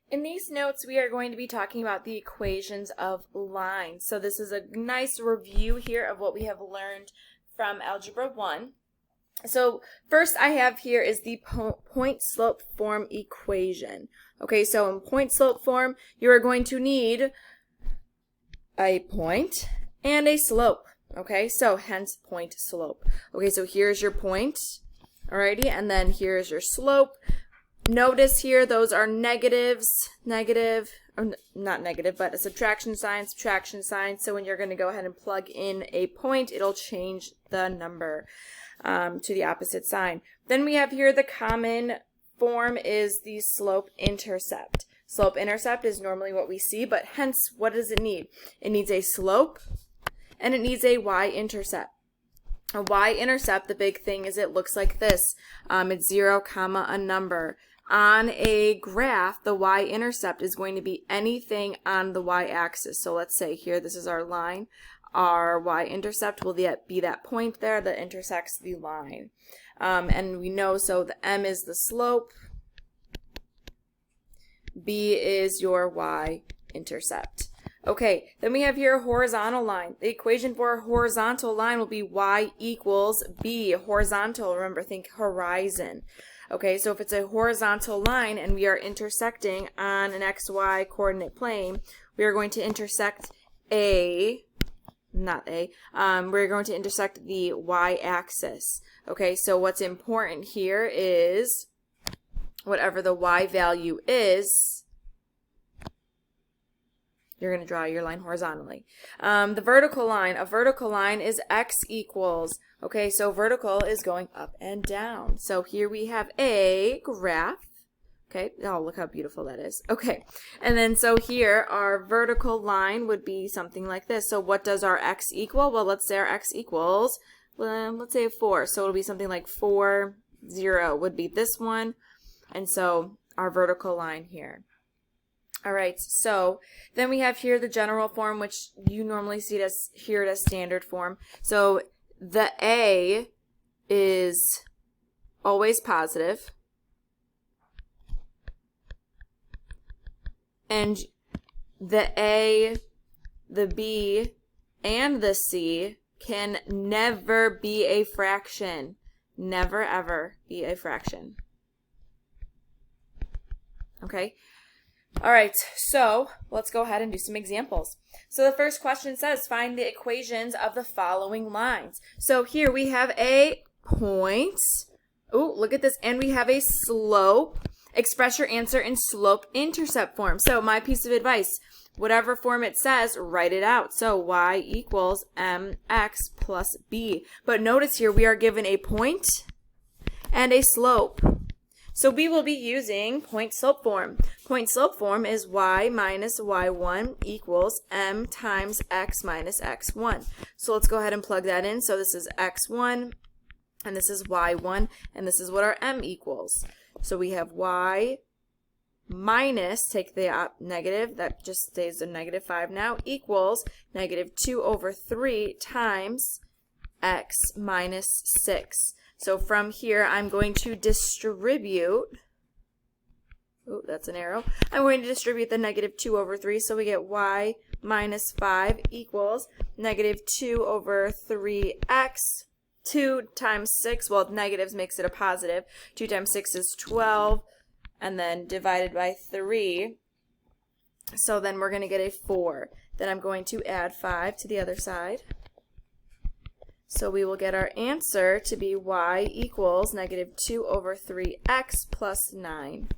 In these notes, we are going to be talking about the equations of lines. So this is a nice review here of what we have learned from Algebra 1. So first I have here is the point-slope form equation. Okay, so in point-slope form, you are going to need a point and a slope. Okay, so hence point-slope. Okay, so here's your point, alrighty, and then here's your slope. Notice here those are negatives, or not negative, but a subtraction sign. So when you're going to go ahead and plug in a point, it'll change the number to the opposite sign. Then we have here the common form is the slope-intercept. Slope-intercept is normally what we see, but hence, what does it need? It needs a slope and it needs a y-intercept. A y-intercept, the big thing is it looks like this. It's 0, a number. On a graph, the y-intercept is going to be anything on the y-axis. So let's say here, this is our line. Our y-intercept will be that point there that intersects the line. And we know, so the m is the slope, b is your y-intercept. Okay, then we have here a horizontal line. The equation for a horizontal line will be y equals b. Horizontal, remember, think horizon. Okay, so if it's a horizontal line and we are intersecting on an xy coordinate plane, we are going to intersect we're going to intersect the y-axis. Okay, so what's important here is whatever the y value is, you're going to draw your line horizontally. The vertical line, a vertical line is x equals, okay, so vertical is going up and down. So here we have a graph. Okay, oh, look how beautiful that is. Okay, and then so here our vertical line would be something like this. So what does our x equal? Well, let's say our x equals, let's say 4. So it'll be something like 4, 0 would be this one. And so our vertical line here. All right, so then we have here the general form, which you normally see it here as standard form. So the a is always positive, and the a, the b, and the c can never be a fraction. Never, ever be a fraction. Okay? All right, so let's go ahead and do some examples. So the first question says, find the equations of the following lines. So here we have a point. Oh, look at this. And we have a slope. Express your answer in slope-intercept form. So my piece of advice, whatever form it says, write it out. So y equals mx plus b. But notice here we are given a point and a slope. So we will be using point-slope form. Point-slope form is y minus y1 equals m times x minus x1. So let's go ahead and plug that in. So this is x1, and this is y1, and this is what our m equals. So we have y minus, take the negative, that just stays a -5 now, equals -2/3 times x minus 6. So from here, I'm going to distribute, oh, that's an arrow. I'm going to distribute the -2/3, so we get y minus 5 equals -2/3x. 2 times 6, well, negatives makes it a positive. 2 times 6 is 12, and then divided by 3. So then we're going to get a 4. Then I'm going to add 5 to the other side. So we will get our answer to be y equals -2/3x plus 9.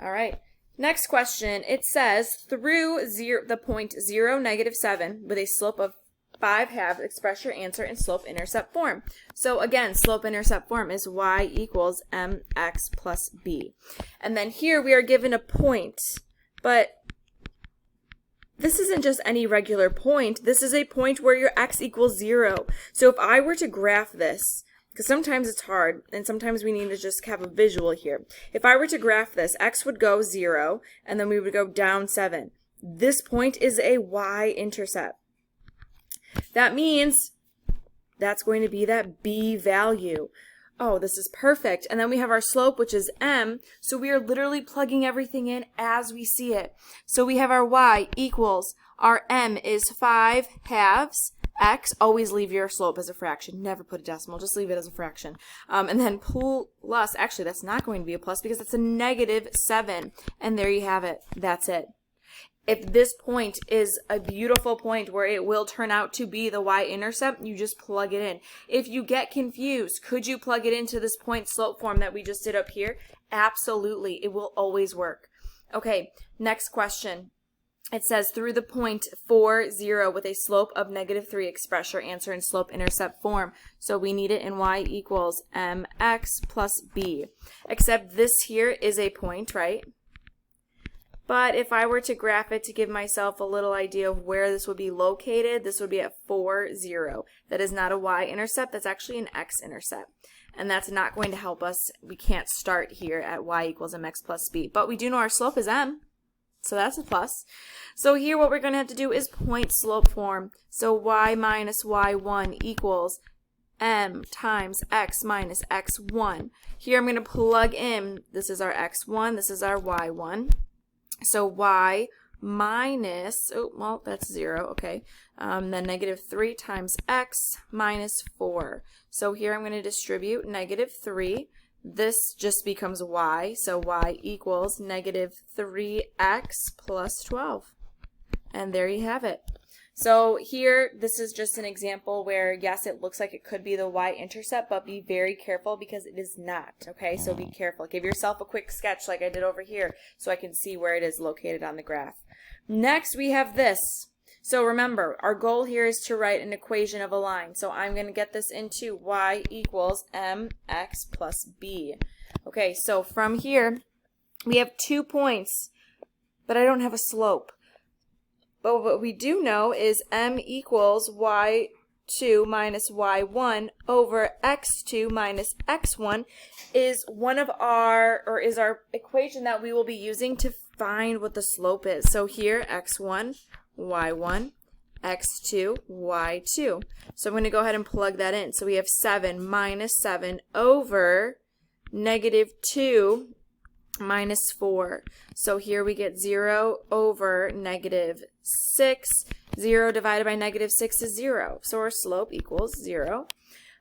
All right. Next question. It says, through the point 0, -7 with a slope of 5/2, express your answer in slope-intercept form. So again, slope-intercept form is y equals mx plus b. And then here we are given a point, but this isn't just any regular point. This is a point where your x equals 0. So if I were to graph this, because sometimes it's hard, and sometimes we need to just have a visual here. If I were to graph this, x would go 0, and then we would go down 7. This point is a y-intercept. That means that's going to be that b value. Oh, this is perfect. And then we have our slope, which is m. So we are literally plugging everything in as we see it. So we have our y equals, our m is 5/2 x. Always leave your slope as a fraction. Never put a decimal. Just leave it as a fraction. And then plus, actually that's not going to be a plus because it's a -7. And there you have it. That's it. If this point is a beautiful point where it will turn out to be the y-intercept, you just plug it in. If you get confused, could you plug it into this point slope form that we just did up here? Absolutely. It will always work. Okay, next question. It says through the point 4, 0 with a slope of -3, express your answer in slope-intercept form. So we need it in y equals mx plus b. Except this here is a point, right? But if I were to graph it to give myself a little idea of where this would be located, this would be at 4, 0. That is not a y-intercept, that's actually an x-intercept. And that's not going to help us. We can't start here at y equals mx plus b. But we do know our slope is m, so that's a plus. So here what we're going to have to do is point slope form. So y minus y1 equals m times x minus x1. Here I'm going to plug in, this is our x1, this is our y1. So y minus, oh, well, that's 0, okay. Then -3 times x minus 4. So here I'm going to distribute -3. This just becomes y, so y equals -3x plus 12. And there you have it. So here, this is just an example where, yes, it looks like it could be the y-intercept, but be very careful because it is not, okay? So be careful. Give yourself a quick sketch like I did over here so I can see where it is located on the graph. Next, we have this. So remember, our goal here is to write an equation of a line. So I'm going to get this into y equals mx plus b. Okay, so from here, we have 2 points, but I don't have a slope. But what we do know is m equals y2 minus y1 over x2 minus x1 is is our equation that we will be using to find what the slope is. So here, x1, y1, x2, y2. So I'm going to go ahead and plug that in. So we have 7 minus 7 over -2 minus 4. So here we get 0 over -6. 0 divided by -6 is 0. So our slope equals 0.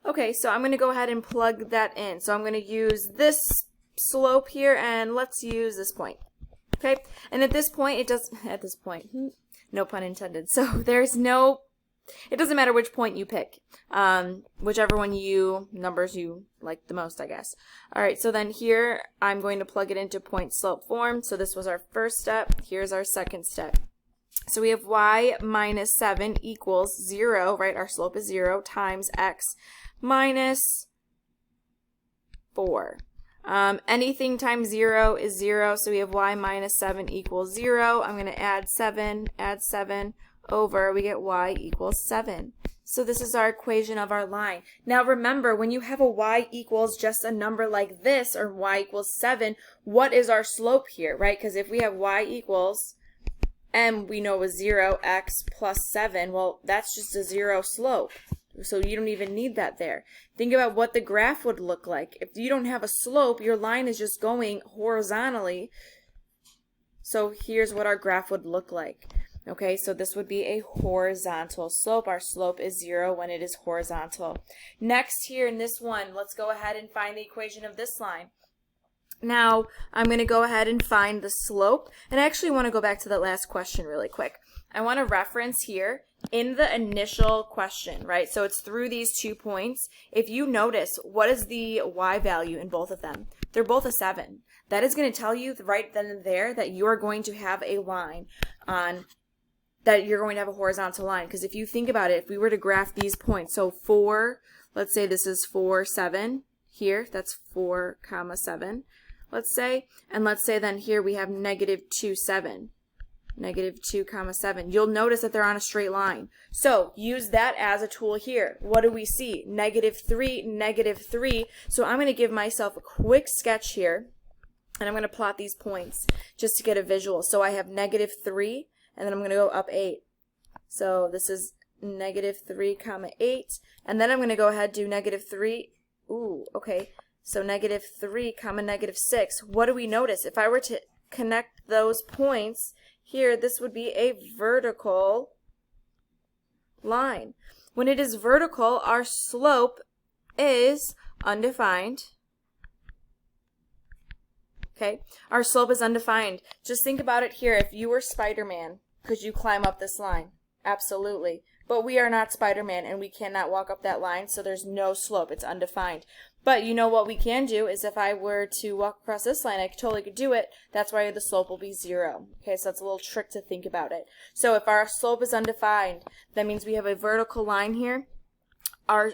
Okay, so I'm going to go ahead and plug that in. So I'm going to use this slope here, and let's use this point. Okay, and at this point, no pun intended. So there's no, it doesn't matter which point you pick, whichever one numbers you like the most, I guess. All right, so then here I'm going to plug it into point slope form. So this was our first step. Here's our second step. So we have y minus 7 equals 0, right? Our slope is 0 times x minus 4. Anything times 0 is 0, so we have y minus 7 equals 0. I'm going to add 7 over, we get y equals 7. So this is our equation of our line. Now remember, when you have a y equals just a number like this, or y equals 7, what is our slope here, right? Because if we have y equals m, we know is 0, x plus 7, well, that's just a 0 slope. So you don't even need that there. Think about what the graph would look like. If you don't have a slope, your line is just going horizontally. So here's what our graph would look like. Okay, so this would be a horizontal slope. Our slope is 0 when it is horizontal. Next here in this one, let's go ahead and find the equation of this line. Now, I'm going to go ahead and find the slope. And I actually want to go back to that last question really quick. I want to reference here in the initial question, right? So it's through these 2 points. If you notice, what is the y value in both of them? They're both a 7. That is going to tell you right then and there that you are going to have a line on, that you're going to have a horizontal line. Because if you think about it, if we were to graph these points, so 4, let's say this is 4, 7 here, that's 4, 7, let's say, and let's say then here we have -2, 7. -2, 7. You'll notice that they're on a straight line. So use that as a tool here. What do we see? -3, -3. So I'm going to give myself a quick sketch here, and I'm going to plot these points just to get a visual. So I have -3, and then I'm going to go up 8. So this is -3, 8, and then I'm going to go ahead and do -3, Ooh, okay. So -3, -6. What do we notice? If I were to connect those points here, this would be a vertical line. When it is vertical, our slope is undefined. Okay, our slope is undefined. Just think about it here. If you were Spider-Man, could you climb up this line? Absolutely. But we are not Spider-Man, and we cannot walk up that line, so there's no slope. It's undefined. But you know what we can do is if I were to walk across this line, I totally could do it. That's why the slope will be 0. Okay, so that's a little trick to think about it. So if our slope is undefined, that means we have a vertical line here. Our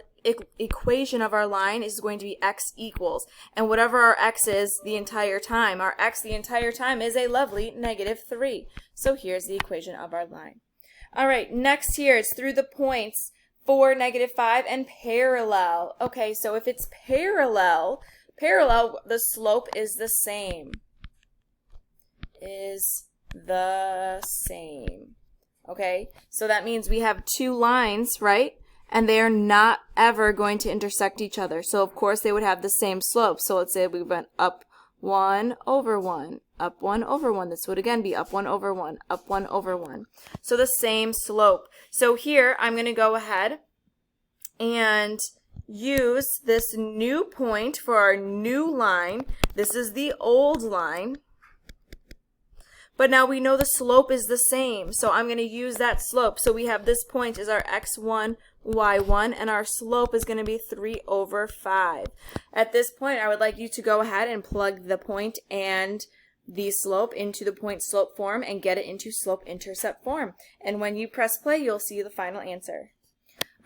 equation of our line is going to be x equals. And whatever our x is the entire time, our x the entire time is a lovely -3. So here's the equation of our line. All right, next here, it's through the points 4, -5, and parallel. Okay, so if it's parallel, the slope is the same. Okay, so that means we have two lines, right? And they are not ever going to intersect each other. So, of course, they would have the same slope. So let's say we went up 1 over 1, up 1 over 1. This would again be up 1 over 1, up 1 over 1. So the same slope. So here I'm going to go ahead and use this new point for our new line. This is the old line. But now we know the slope is the same. So I'm going to use that slope. So we have this point is our x1, y1, and our slope is going to be 3 over 5. At this point, I would like you to go ahead and plug the point and the slope into the point slope form and get it into slope intercept form. And when you press play, you'll see the final answer.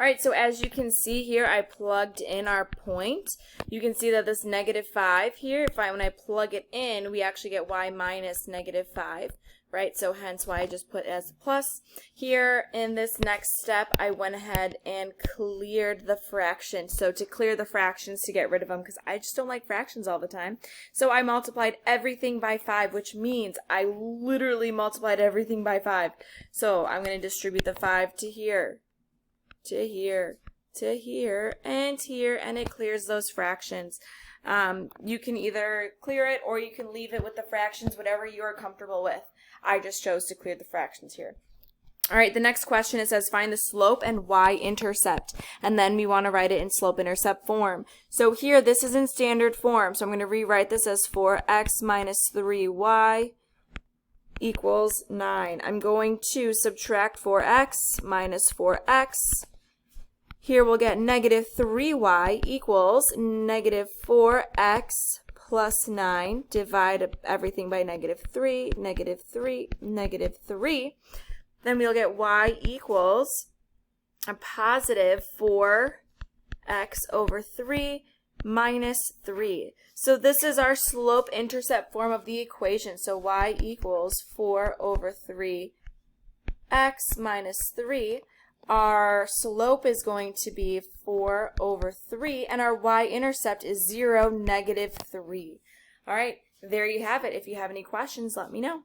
All right, so as you can see here, I plugged in our point. You can see that this -5 here, when I plug it in, we actually get y minus -5, right? So hence why I just put it as a plus. Here in this next step, I went ahead and cleared the fractions. So to clear the fractions, to get rid of them, because I just don't like fractions all the time. So I multiplied everything by 5, which means I literally multiplied everything by 5. So I'm going to distribute the 5 to here, to here, to here, and here, and it clears those fractions. You can either clear it or you can leave it with the fractions, whatever you are comfortable with. I just chose to clear the fractions here. All right, the next question, it says find the slope and y-intercept, and then we want to write it in slope-intercept form. So here, this is in standard form, so I'm going to rewrite this as 4x minus 3y equals 9. I'm going to subtract 4x minus 4x. Here we'll get -3y equals -4x plus 9. Divide everything by -3, -3, -3. Then we'll get y equals a positive 4x over 3 minus 3. So this is our slope-intercept form of the equation. So y equals 4 over 3x minus 3. Our slope is going to be 4 over 3, and our y-intercept is 0, -3. All right, there you have it. If you have any questions, let me know.